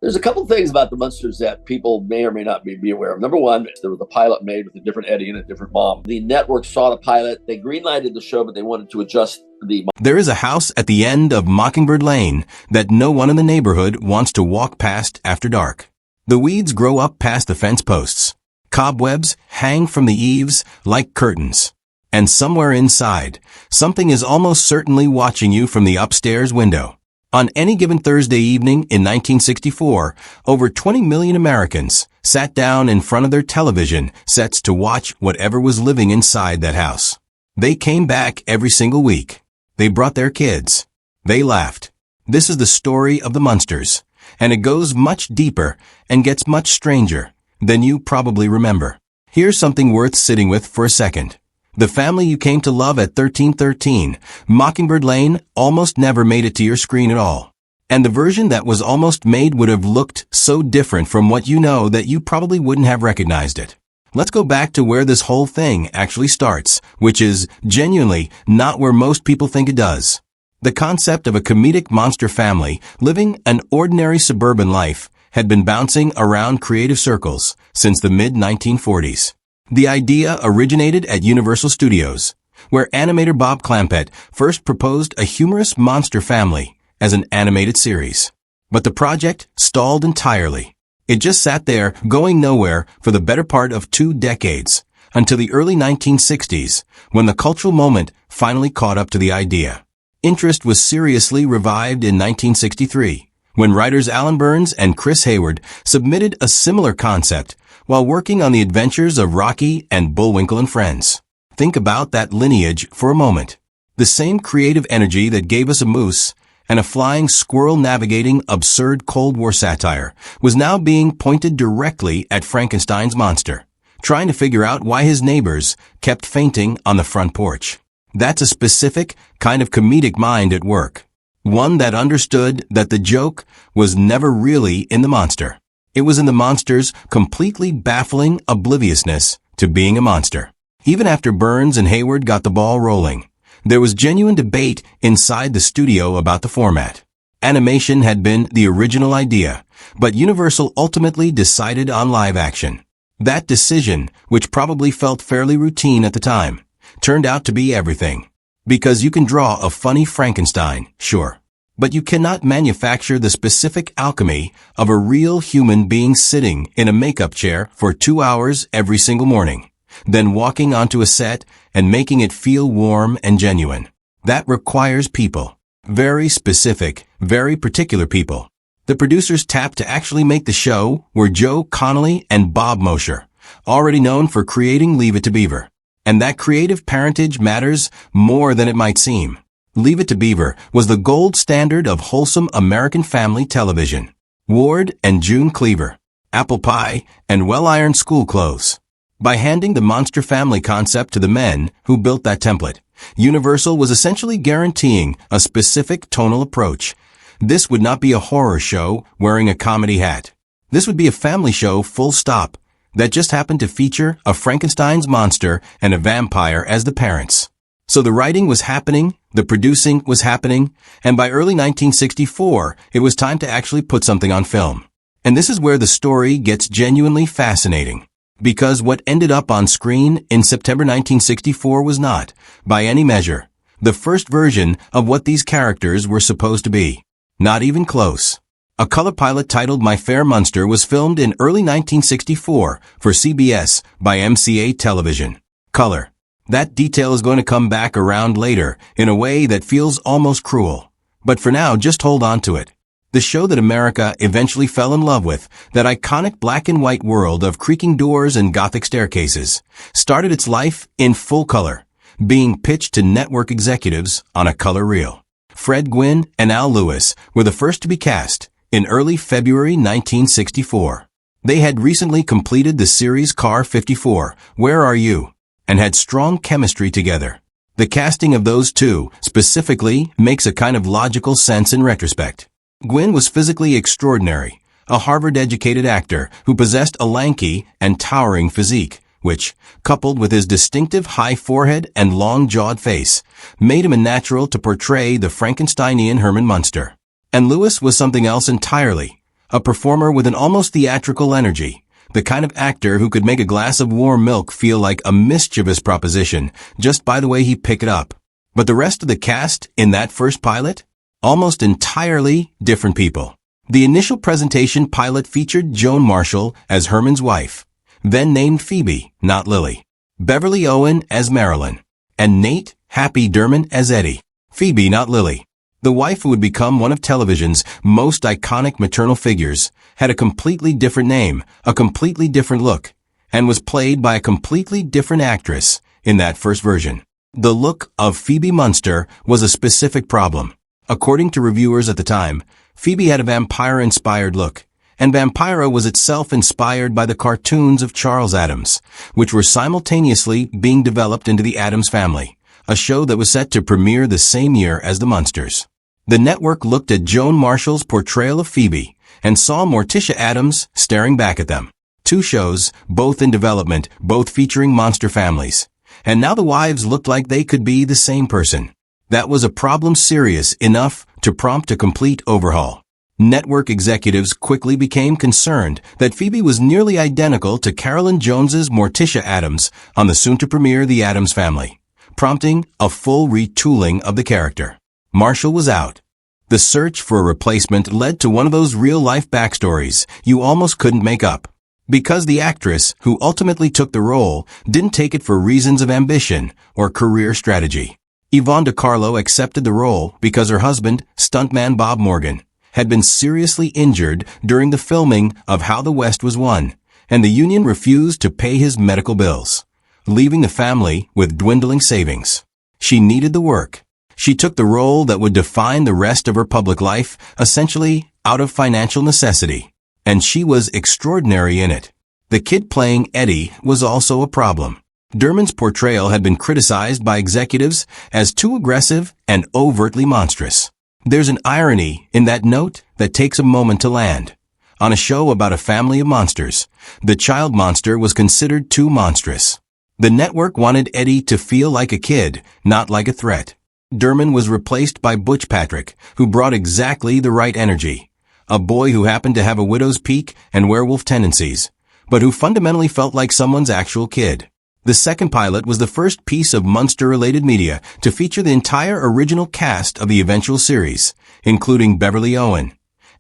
There's a couple things about the Munsters that people may or may not be aware of. Number one, there was a pilot made with a different Eddie and a different mom. The network saw the pilot. They greenlighted the show, but they wanted to adjust the... There is a house at the end of Mockingbird Lane that no one in the neighborhood wants to walk past after dark. The weeds grow up past the fence posts. Cobwebs hang from the eaves like curtains. And somewhere inside, something is almost certainly watching you from the upstairs window. On any given Thursday evening in 1964, over 20 million Americans sat down in front of their television sets to watch whatever was living inside that house. They came back every single week. They brought their kids. They laughed. This is the story of the Munsters, and it goes much deeper and gets much stranger than you probably remember. Here's something worth sitting with for a second. The family you came to love at 1313, Mockingbird Lane, almost never made it to your screen at all. And the version that was almost made would have looked so different from what you know that you probably wouldn't have recognized it. Let's go back to where this whole thing actually starts, which is genuinely not where most people think it does. The concept of a comedic monster family living an ordinary suburban life had been bouncing around creative circles since the mid-1940s. The idea originated at Universal Studios, where animator Bob Clampett first proposed a humorous monster family as an animated series. But the project stalled entirely. It just sat there, going nowhere for the better part of 2 decades, until the early 1960s, when the cultural moment finally caught up to the idea. Interest was seriously revived in 1963, when writers Alan Burns and Chris Hayward submitted a similar concept while working on the adventures of Rocky and Bullwinkle and Friends. Think about that lineage for a moment. The same creative energy that gave us a moose and a flying squirrel navigating absurd Cold War satire was now being pointed directly at Frankenstein's monster, trying to figure out why his neighbors kept fainting on the front porch. That's a specific kind of comedic mind at work. One that understood that the joke was never really in the monster. It was in the monster's completely baffling obliviousness to being a monster. Even after Burns and Hayward got the ball rolling, there was genuine debate inside the studio about the format. Animation had been the original idea, but Universal ultimately decided on live action. That decision, which probably felt fairly routine at the time, turned out to be everything. Because you can draw a funny Frankenstein, sure. But you cannot manufacture the specific alchemy of a real human being sitting in a makeup chair for 2 hours every single morning, then walking onto a set and making it feel warm and genuine. That requires people. Very specific, very particular people. The producers tapped to actually make the show were Joe Connolly and Bob Mosher, already known for creating Leave It to Beaver. And that creative parentage matters more than it might seem. Leave It to Beaver was the gold standard of wholesome American family television. Ward and June Cleaver, apple pie, and well-ironed school clothes. By handing the monster family concept to the men who built that template, Universal was essentially guaranteeing a specific tonal approach. This would not be a horror show wearing a comedy hat. This would be a family show full stop that just happened to feature a Frankenstein's monster and a vampire as the parents. So the writing was happening, the producing was happening, and by early 1964, it was time to actually put something on film. And this is where the story gets genuinely fascinating. Because what ended up on screen in September 1964 was not, by any measure, the first version of what these characters were supposed to be. Not even close. A color pilot titled My Fair Munster was filmed in early 1964 for CBS by MCA Television. Color. That detail is going to come back around later in a way that feels almost cruel. But for now, just hold on to it. The show that America eventually fell in love with, that iconic black and white world of creaking doors and Gothic staircases, started its life in full color, being pitched to network executives on a color reel. Fred Gwynne and Al Lewis were the first to be cast in early February 1964. They had recently completed the series Car 54, Where Are You?, and had strong chemistry together. The casting of those two, specifically, makes a kind of logical sense in retrospect. Gwynne was physically extraordinary, a Harvard-educated actor who possessed a lanky and towering physique, which, coupled with his distinctive high forehead and long-jawed face, made him a natural to portray the Frankensteinian Herman Munster. And Lewis was something else entirely, a performer with an almost theatrical energy, the kind of actor who could make a glass of warm milk feel like a mischievous proposition just by the way he picked it up. But the rest of the cast in that first pilot? Almost entirely different people. The initial presentation pilot featured Joan Marshall as Herman's wife, then named Phoebe, not Lily, Beverly Owen as Marilyn, and Nate Happy Derman as Eddie. Phoebe, not Lily. The wife who would become one of television's most iconic maternal figures had a completely different name, a completely different look, and was played by a completely different actress in that first version. The look of Phoebe Munster was a specific problem. According to reviewers at the time, Phoebe had a vampire-inspired look, and Vampira was itself inspired by the cartoons of Charles Addams, which were simultaneously being developed into the Addams Family, a show that was set to premiere the same year as the Munsters. The network looked at Joan Marshall's portrayal of Phoebe and saw Morticia Addams staring back at them. Two shows, both in development, both featuring monster families. And now the wives looked like they could be the same person. That was a problem serious enough to prompt a complete overhaul. Network executives quickly became concerned that Phoebe was nearly identical to Carolyn Jones's Morticia Addams on the soon-to-premiere The Addams Family, prompting a full retooling of the character. Marshall was out. The search for a replacement led to one of those real-life backstories you almost couldn't make up. Because the actress who ultimately took the role didn't take it for reasons of ambition or career strategy. Yvonne DiCarlo accepted the role because her husband, stuntman Bob Morgan, had been seriously injured during the filming of How the West Was Won, and the union refused to pay his medical bills, leaving the family with dwindling savings. She needed the work. She took the role that would define the rest of her public life, essentially out of financial necessity. And she was extraordinary in it. The kid playing Eddie was also a problem. Derman's portrayal had been criticized by executives as too aggressive and overtly monstrous. There's an irony in that note that takes a moment to land. On a show about a family of monsters, the child monster was considered too monstrous. The network wanted Eddie to feel like a kid, not like a threat. Derman was replaced by Butch Patrick, who brought exactly the right energy. A boy who happened to have a widow's peak and werewolf tendencies, but who fundamentally felt like someone's actual kid. The second pilot was the first piece of Munster-related media to feature the entire original cast of the eventual series, including Beverly Owen,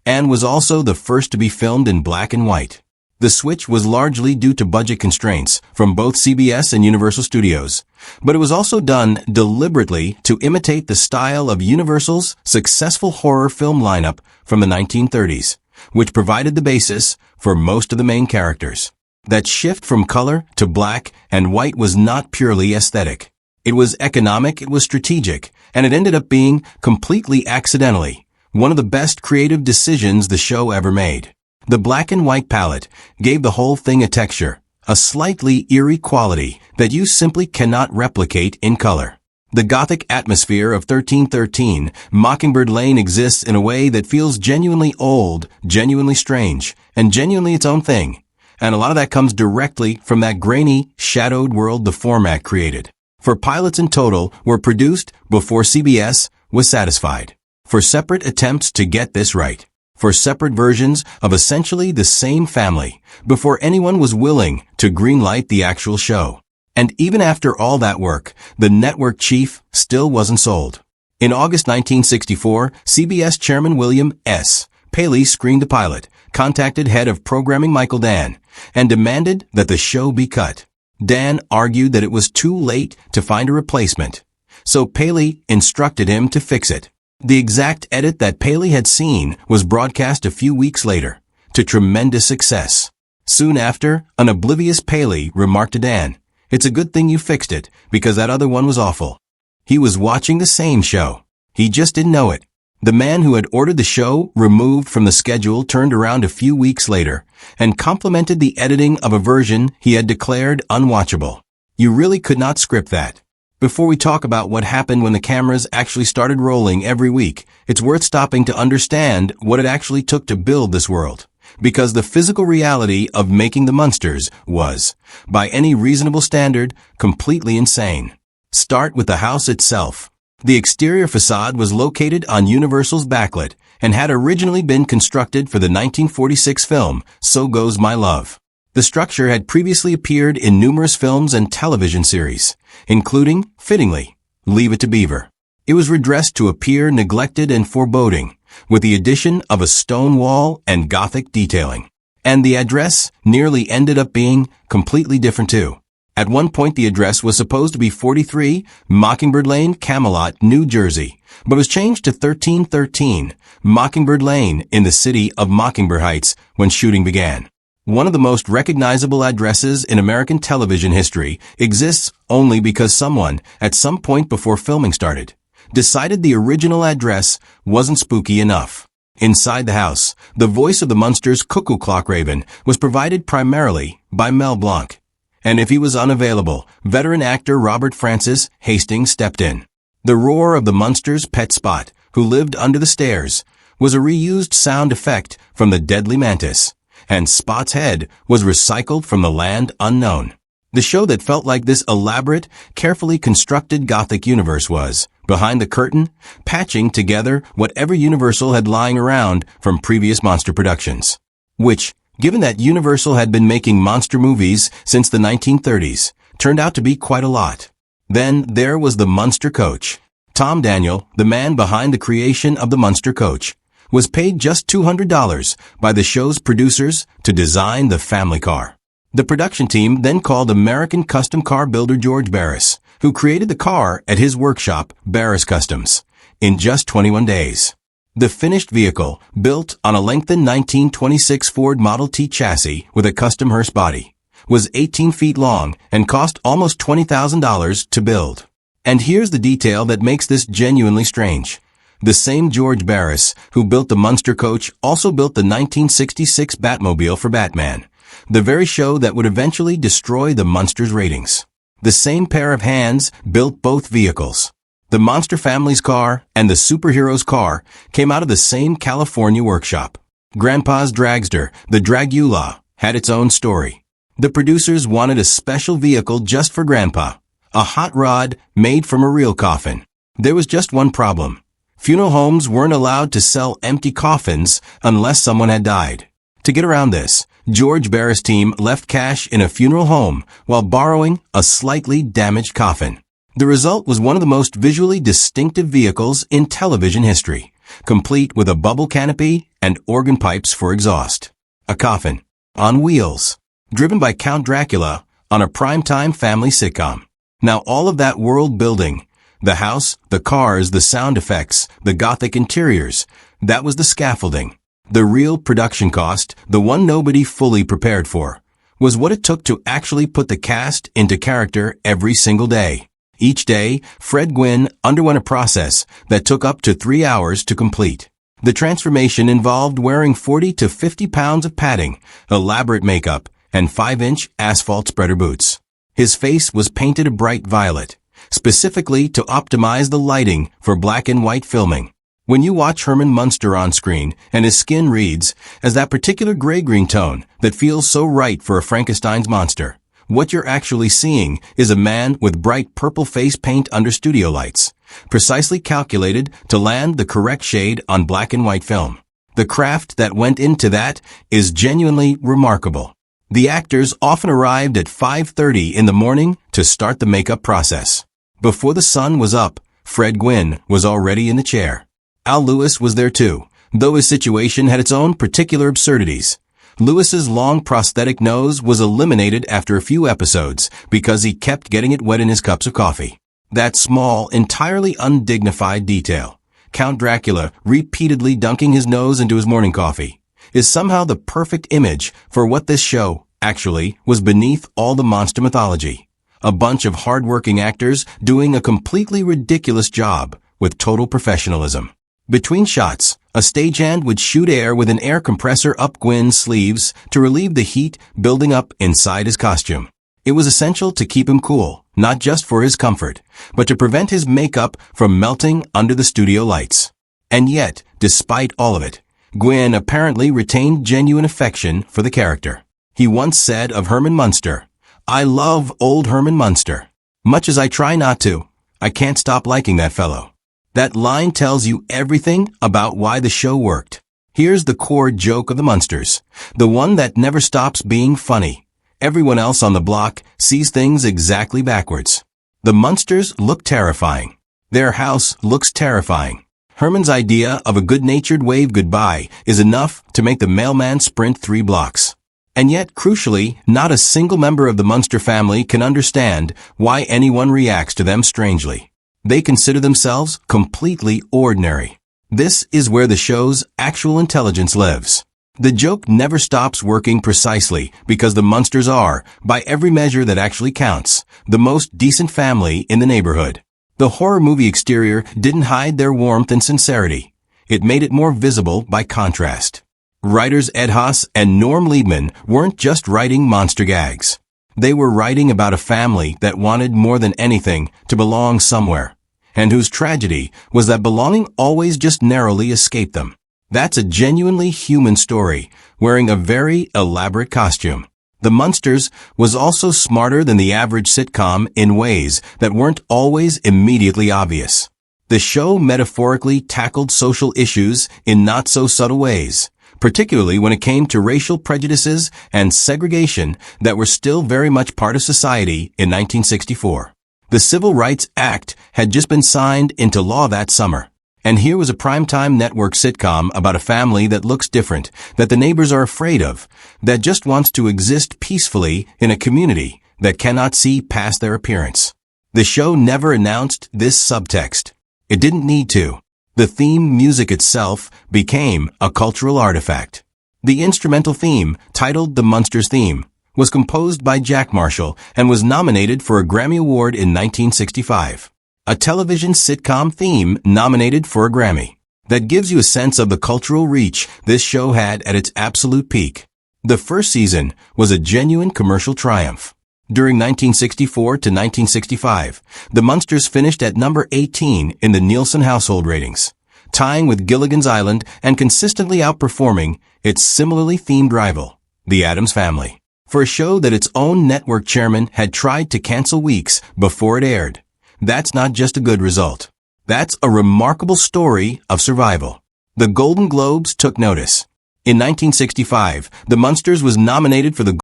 and was also the first to be filmed in black and white. The switch was largely due to budget constraints from both CBS and Universal Studios, but it was also done deliberately to imitate the style of Universal's successful horror film lineup from the 1930s, which provided the basis for most of the main characters. That shift from color to black and white was not purely aesthetic. It was economic, it was strategic, and it ended up being, completely accidentally, one of the best creative decisions the show ever made. The black and white palette gave the whole thing a texture, a slightly eerie quality that you simply cannot replicate in color. The gothic atmosphere of 1313, Mockingbird Lane exists in a way that feels genuinely old, genuinely strange, and genuinely its own thing. And a lot of that comes directly from that grainy, shadowed world the format created. 4 pilots in total were produced before CBS was satisfied. 4 separate attempts to get this right. 4 separate versions of essentially the same family before anyone was willing to greenlight the actual show. And even after all that work, the network chief still wasn't sold. In August 1964, CBS chairman William S. Paley screened the pilot, contacted head of programming Michael Dan, and demanded that the show be cut. Dan argued that it was too late to find a replacement, so Paley instructed him to fix it. The exact edit that Paley had seen was broadcast a few weeks later, to tremendous success. Soon after, an oblivious Paley remarked to Dan, "It's a good thing you fixed it, because that other one was awful." He was watching the same show. He just didn't know it. The man who had ordered the show removed from the schedule turned around a few weeks later and complimented the editing of a version he had declared unwatchable. You really could not script that. Before we talk about what happened when the cameras actually started rolling every week, it's worth stopping to understand what it actually took to build this world. Because the physical reality of making the Munsters was, by any reasonable standard, completely insane. Start with the house itself. The exterior facade was located on Universal's backlit and had originally been constructed for the 1946 film So Goes My Love. The structure had previously appeared in numerous films and television series, including, fittingly, Leave It to Beaver. It was redressed to appear neglected and foreboding, with the addition of a stone wall and Gothic detailing. And the address nearly ended up being completely different too. At one point the address was supposed to be 43 Mockingbird Lane, Camelot, New Jersey, but was changed to 1313 Mockingbird Lane in the city of Mockingbird Heights when shooting began. One of the most recognizable addresses in American television history exists only because someone, at some point before filming started, decided the original address wasn't spooky enough. Inside the house, the voice of the Munsters' cuckoo clock raven was provided primarily by Mel Blanc. And if he was unavailable, veteran actor Robert Francis Hastings stepped in. The roar of the Munsters' pet Spot, who lived under the stairs, was a reused sound effect from the deadly mantis, and Spot's head was recycled from the land unknown. The show that felt like this elaborate, carefully constructed Gothic universe was, behind the curtain, patching together whatever Universal had lying around from previous monster productions. Which, given that Universal had been making monster movies since the 1930s, turned out to be quite a lot. Then there was the Munster Coach. Tom Daniel, the man behind the creation of the Munster Coach, was paid just $200 by the show's producers to design the family car. The production team then called American custom car builder George Barris, who created the car at his workshop, Barris Customs, in just 21 days. The finished vehicle, built on a lengthened 1926 Ford Model T chassis with a custom hearse body, was 18 feet long and cost almost $20,000 to build. And here's the detail that makes this genuinely strange. The same George Barris, who built the Munster Coach, also built the 1966 Batmobile for Batman, the very show that would eventually destroy the Munsters' ratings. The same pair of hands built both vehicles. The Monster family's car and the superhero's car came out of the same California workshop. Grandpa's dragster, the Dragula, had its own story. The producers wanted a special vehicle just for Grandpa, a hot rod made from a real coffin. There was just one problem. Funeral homes weren't allowed to sell empty coffins unless someone had died. To get around this, George Barris' team left cash in a funeral home while borrowing a slightly damaged coffin. The result was one of the most visually distinctive vehicles in television history, complete with a bubble canopy and organ pipes for exhaust. A coffin, on wheels, driven by Count Dracula on a primetime family sitcom. Now all of that world building, the house, the cars, the sound effects, the Gothic interiors, that was the scaffolding. The real production cost, the one nobody fully prepared for, was what it took to actually put the cast into character every single day. Each day, Fred Gwynne underwent a process that took up to 3 hours to complete. The transformation involved wearing 40 to 50 pounds of padding, elaborate makeup, and 5-inch asphalt spreader boots. His face was painted a bright violet, specifically to optimize the lighting for black and white filming. When you watch Herman Munster on screen and his skin reads as that particular gray-green tone that feels so right for a Frankenstein's monster, what you're actually seeing is a man with bright purple face paint under studio lights, precisely calculated to land the correct shade on black and white film. The craft that went into that is genuinely remarkable. The actors often arrived at 5:30 in the morning to start the makeup process. Before the sun was up, Fred Gwynne was already in the chair. Al Lewis was there too, though his situation had its own particular absurdities. Lewis's long prosthetic nose was eliminated after a few episodes because he kept getting it wet in his cups of coffee. That small, entirely undignified detail, Count Dracula repeatedly dunking his nose into his morning coffee, is somehow the perfect image for what this show, actually, was beneath all the monster mythology. A bunch of hard-working actors doing a completely ridiculous job with total professionalism. Between shots, a stagehand would shoot air with an air compressor up Gwynne's sleeves to relieve the heat building up inside his costume. It was essential to keep him cool, not just for his comfort, but to prevent his makeup from melting under the studio lights. And yet, despite all of it, Gwynne apparently retained genuine affection for the character. He once said of Herman Munster, "I love old Herman Munster. Much as I try not to, I can't stop liking that fellow." That line tells you everything about why the show worked. Here's the core joke of the Munsters, the one that never stops being funny. Everyone else on the block sees things exactly backwards. The Munsters look terrifying. Their house looks terrifying. Herman's idea of a good-natured wave goodbye is enough to make the mailman sprint 3 blocks. And yet, crucially, not a single member of the Munster family can understand why anyone reacts to them strangely. They consider themselves completely ordinary. This is where the show's actual intelligence lives. The joke never stops working precisely because the Munsters are, by every measure that actually counts, the most decent family in the neighborhood. The horror movie exterior didn't hide their warmth and sincerity. It made it more visible by contrast. Writers Ed Haas and Norm Liebman weren't just writing monster gags. They were writing about a family that wanted more than anything to belong somewhere, and whose tragedy was that belonging always just narrowly escaped them. That's a genuinely human story, wearing a very elaborate costume. The Munsters was also smarter than the average sitcom in ways that weren't always immediately obvious. The show metaphorically tackled social issues in not-so-subtle ways, particularly when it came to racial prejudices and segregation that were still very much part of society in 1964. The Civil Rights Act had just been signed into law that summer. And here was a primetime network sitcom about a family that looks different, that the neighbors are afraid of, that just wants to exist peacefully in a community that cannot see past their appearance. The show never announced this subtext. It didn't need to. The theme music itself became a cultural artifact. The instrumental theme, titled The Munsters Theme, was composed by Jack Marshall and was nominated for a Grammy Award in 1965. A television sitcom theme nominated for a Grammy. That gives you a sense of the cultural reach this show had at its absolute peak. The first season was a genuine commercial triumph. During 1964 to 1965, the Munsters finished at number 18 in the Nielsen household ratings, tying with Gilligan's Island and consistently outperforming its similarly themed rival, The Addams Family. For a show that its own network chairman had tried to cancel weeks before it aired, that's not just a good result. That's a remarkable story of survival. The Golden Globes took notice. In 1965, The Munsters was nominated for the